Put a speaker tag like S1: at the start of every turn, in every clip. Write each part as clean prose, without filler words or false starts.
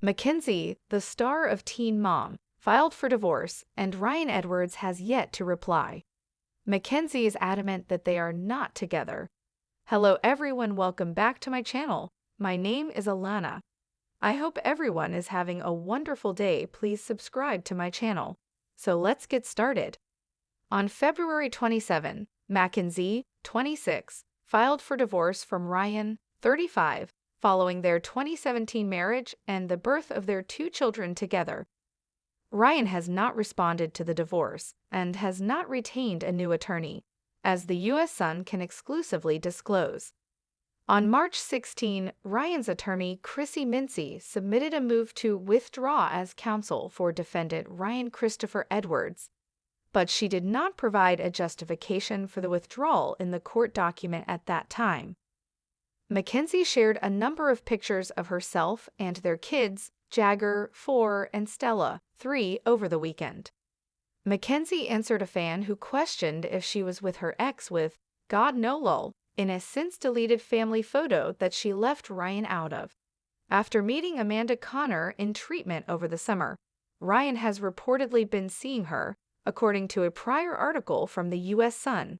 S1: Mackenzie, the star of Teen Mom, filed for divorce, and Ryan Edwards has yet to reply. Mackenzie is adamant that they are not together. Hello everyone, welcome back to my channel. My name is Alana. I hope everyone is having a wonderful day. Please subscribe to my channel. So let's get started. On February 27, Mackenzie, 26, filed for divorce from Ryan, 35, following their 2017 marriage and the birth of their 2 children together. Ryan has not responded to the divorce and has not retained a new attorney, as the U.S. Sun can exclusively disclose. On March 16, Ryan's attorney, Chrissy Mincy, submitted a move to withdraw as counsel for defendant Ryan Christopher Edwards, but she did not provide a justification for the withdrawal in the court document at that time. Mackenzie shared a number of pictures of herself and their kids, Jagger, 4, and Stella, 3, over the weekend. Mackenzie answered a fan who questioned if she was with her ex with, "God no lol," in a since-deleted family photo that she left Ryan out of. After meeting Amanda Connor in treatment over the summer, Ryan has reportedly been seeing her, according to a prior article from the U.S. Sun.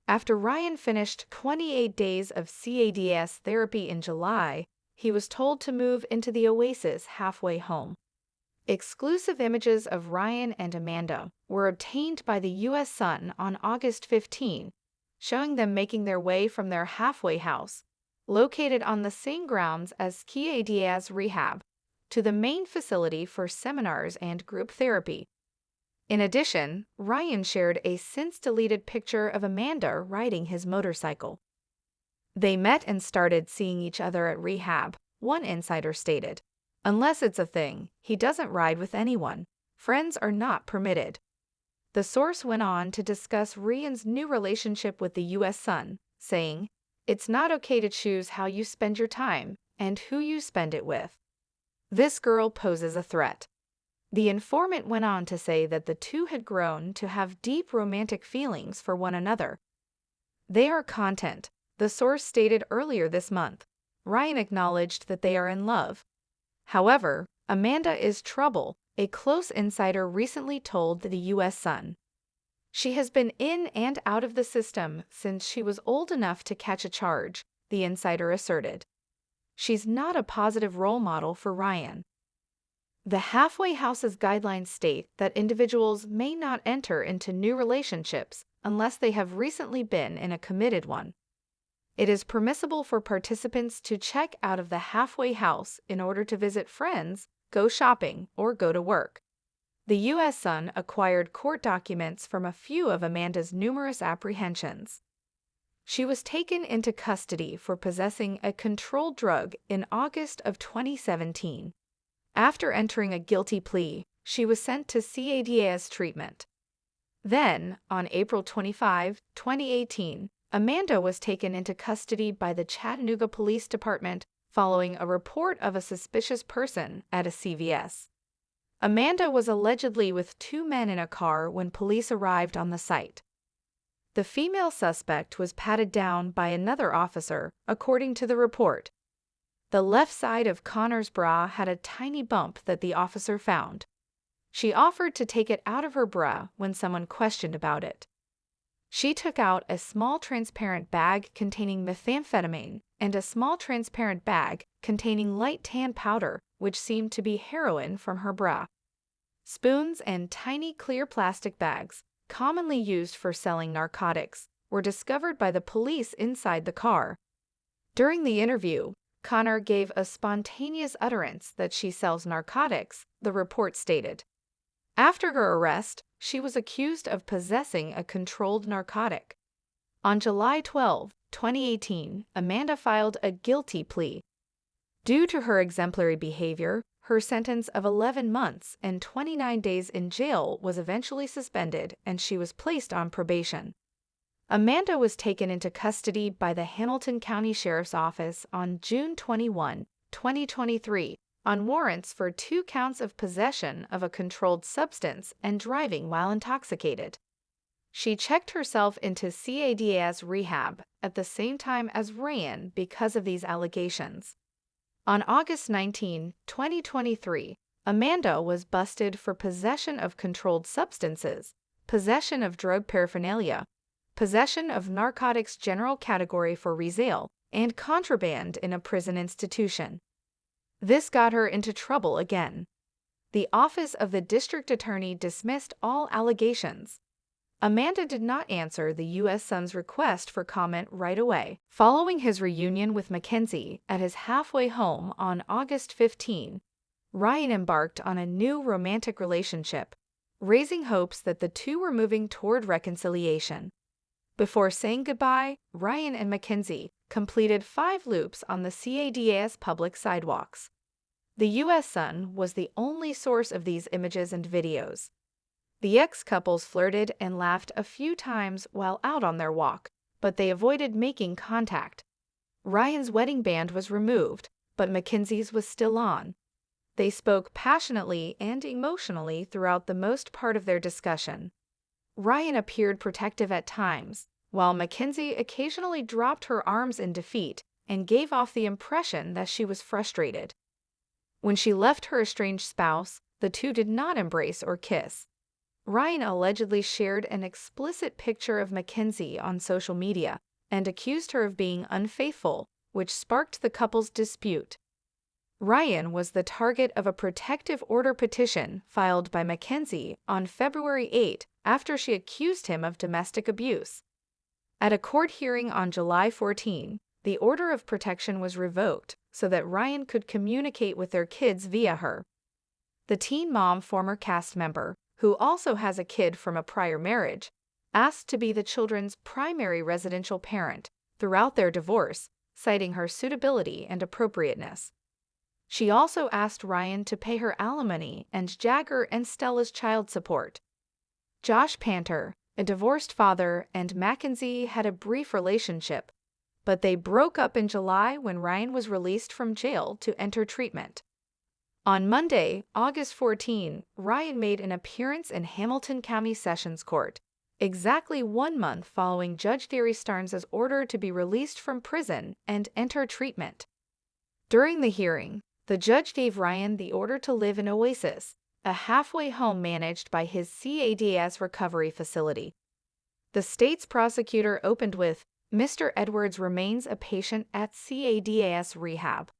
S1: After Ryan finished 28 days of CADS therapy in July, he was told to move into the Oasis halfway home. Exclusive images of Ryan and Amanda were obtained by the U.S. Sun on August 15, showing them making their way from their halfway house, located on the same grounds as CADS Rehab, to the main facility for seminars and group therapy. In addition, Ryan shared a since-deleted picture of Amanda riding his motorcycle. They met and started seeing each other at rehab, one insider stated. Unless it's a thing, he doesn't ride with anyone. Friends are not permitted. The source went on to discuss Ryan's new relationship with the U.S. Sun, saying, "It's not okay to choose how you spend your time and who you spend it with. This girl poses a threat." The informant went on to say that the two had grown to have deep romantic feelings for one another. "They are content," the source stated earlier this month. Ryan acknowledged that they are in love. However, Amanda is trouble, a close insider recently told the U.S. Sun. "She has been in and out of the system since she was old enough to catch a charge," the insider asserted. "She's not a positive role model for Ryan." The halfway house's guidelines state that individuals may not enter into new relationships unless they have recently been in a committed one. It is permissible for participants to check out of the halfway house in order to visit friends, go shopping, or go to work. The U.S. Sun acquired court documents from a few of Amanda's numerous apprehensions. She was taken into custody for possessing a controlled drug in August of 2017. After entering a guilty plea, she was sent to CADS treatment. Then, on April 25, 2018, Amanda was taken into custody by the Chattanooga Police Department following a report of a suspicious person at a CVS. Amanda was allegedly with 2 men in a car when police arrived on the site. The female suspect was patted down by another officer, according to the report. The left side of Connor's bra had a tiny bump that the officer found. She offered to take it out of her bra when someone questioned about it. She took out a small transparent bag containing methamphetamine and a small transparent bag containing light tan powder, which seemed to be heroin, from her bra. Spoons and tiny clear plastic bags, commonly used for selling narcotics, were discovered by the police inside the car. During the interview, Connor gave a spontaneous utterance that she sells narcotics, the report stated. After her arrest, she was accused of possessing a controlled narcotic. On July 12, 2018, Amanda filed a guilty plea. Due to her exemplary behavior, her sentence of 11 months and 29 days in jail was eventually suspended and she was placed on probation. Amanda was taken into custody by the Hamilton County Sheriff's Office on June 21, 2023, on warrants for 2 counts of possession of a controlled substance and driving while intoxicated. She checked herself into CADS rehab at the same time as Ryan because of these allegations. On August 19, 2023, Amanda was busted for possession of controlled substances, possession of drug paraphernalia, possession of narcotics general category for resale, and contraband in a prison institution. This got her into trouble again. The Office of the District Attorney dismissed all allegations. Amanda did not answer the U.S. Sun's request for comment right away. Following his reunion with Mackenzie at his halfway home on August 15, Ryan embarked on a new romantic relationship, raising hopes that the two were moving toward reconciliation. Before saying goodbye, Ryan and Mackenzie completed 5 loops on the CADAS public sidewalks. The U.S. Sun was the only source of these images and videos. The ex-couples flirted and laughed a few times while out on their walk, but they avoided making contact. Ryan's wedding band was removed, but Mackenzie's was still on. They spoke passionately and emotionally throughout the most part of their discussion. Ryan appeared protective at times, while Mackenzie occasionally dropped her arms in defeat and gave off the impression that she was frustrated. When she left her estranged spouse, the two did not embrace or kiss. Ryan allegedly shared an explicit picture of Mackenzie on social media and accused her of being unfaithful, which sparked the couple's dispute. Ryan was the target of a protective order petition filed by Mackenzie on February 8 after she accused him of domestic abuse. At a court hearing on July 14, the order of protection was revoked so that Ryan could communicate with their kids via her. The Teen Mom former cast member, who also has a kid from a prior marriage, asked to be the children's primary residential parent throughout their divorce, citing her suitability and appropriateness. She also asked Ryan to pay her alimony and Jagger and Stella's child support. Josh Panter, a divorced father, and Mackenzie had a brief relationship, but they broke up in July when Ryan was released from jail to enter treatment. On Monday, August 14, Ryan made an appearance in Hamilton County Sessions Court, exactly 1 month following Judge Thierry Starnes' order to be released from prison and enter treatment. During the hearing, the judge gave Ryan the order to live in Oasis, a halfway home managed by his CADAS recovery facility. The state's prosecutor opened with, "Mr. Edwards remains a patient at CADAS rehab.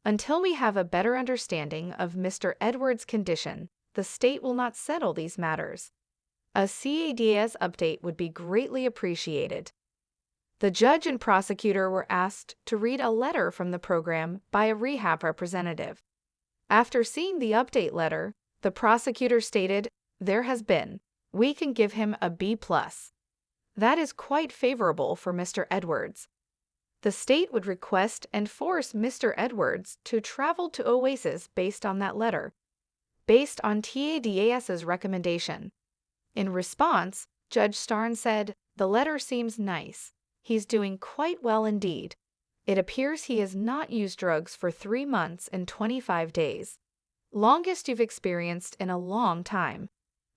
S1: Until we have a better understanding of Mr. Edwards' condition, the state will not settle these matters. A CADAS update would be greatly appreciated." The judge and prosecutor were asked to read a letter from the program by a rehab representative. After seeing the update letter, the prosecutor stated, "There has been. We can give him a B+. That is quite favorable for Mr. Edwards." The state would request and force Mr. Edwards to travel to Oasis based on that letter, based on TADAS's recommendation. In response, Judge Starnes said, "The letter seems nice. He's doing quite well indeed. It appears he has not used drugs for 3 months and 25 days. Longest you've experienced in a long time.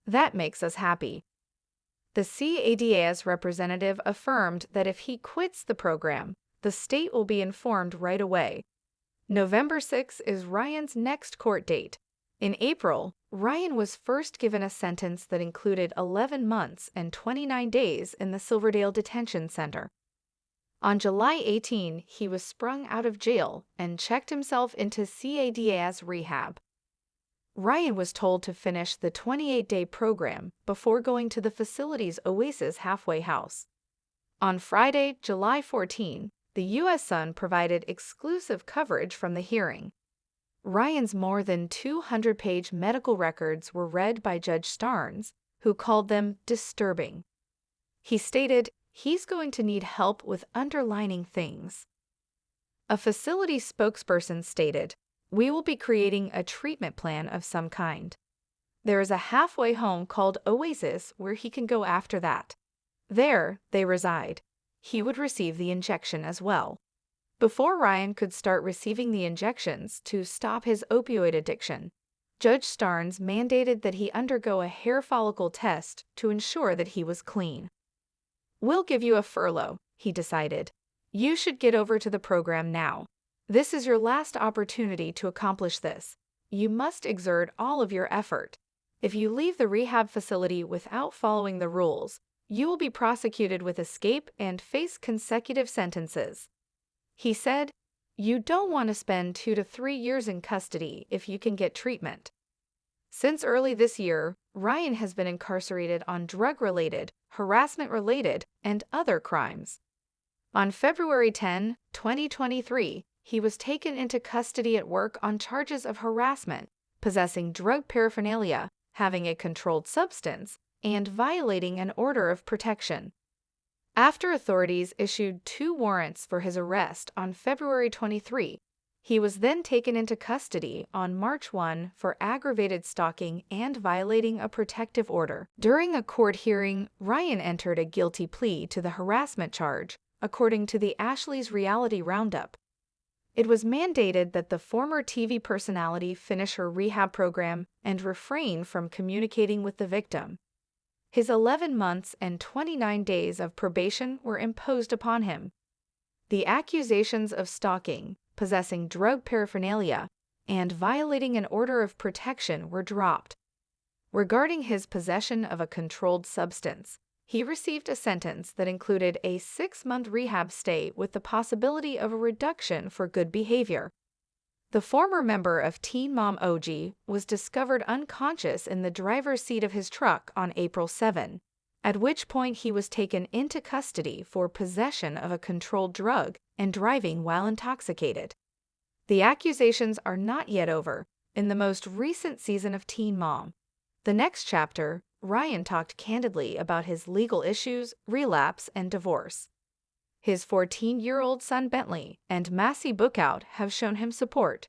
S1: That makes us happy." The CADAS representative affirmed that if he quits the program, the state will be informed right away. November 6 is Ryan's next court date. In April, Ryan was first given a sentence that included 11 months and 29 days in the Silverdale Detention Center. On July 18, he was sprung out of jail and checked himself into CADAS rehab. Ryan was told to finish the 28-day program before going to the facility's Oasis halfway house. On Friday, July 14, the U.S. Sun provided exclusive coverage from the hearing. Ryan's more than 200-page medical records were read by Judge Starnes, who called them disturbing. He stated he's going to need help with underlining things. A facility spokesperson stated, "We will be creating a treatment plan of some kind. There is a halfway home called Oasis where he can go after that. There, they reside. He would receive the injection as well." Before Ryan could start receiving the injections to stop his opioid addiction, Judge Starnes mandated that he undergo a hair follicle test to ensure that he was clean. "We'll give you a furlough," he decided. "You should get over to the program now. This is your last opportunity to accomplish this. You must exert all of your effort. If you leave the rehab facility without following the rules, you will be prosecuted with escape and face consecutive sentences. He said, "You don't want to spend 2 to 3 years in custody if you can get treatment." Since early this year, Ryan has been incarcerated on drug-related, harassment-related, and other crimes. On February 10, 2023, he was taken into custody at work on charges of harassment, possessing drug paraphernalia, having a controlled substance, and violating an order of protection. After authorities issued 2 warrants for his arrest on February 23, he was then taken into custody on March 1 for aggravated stalking and violating a protective order. During a court hearing, Ryan entered a guilty plea to the harassment charge, according to the Ashley's Reality Roundup. It was mandated that the former TV personality finish her rehab program and refrain from communicating with the victim. His 11 months and 29 days of probation were imposed upon him. The accusations of stalking, possessing drug paraphernalia, and violating an order of protection were dropped. Regarding his possession of a controlled substance, he received a sentence that included a 6-month rehab stay with the possibility of a reduction for good behavior. The former member of Teen Mom OG was discovered unconscious in the driver's seat of his truck on April 7, at which point he was taken into custody for possession of a controlled drug and driving while intoxicated. The accusations are not yet over. In the most recent season of Teen Mom, the next chapter, Ryan talked candidly about his legal issues, relapse, and divorce. His 14-year-old son Bentley and Massey Bookout have shown him support.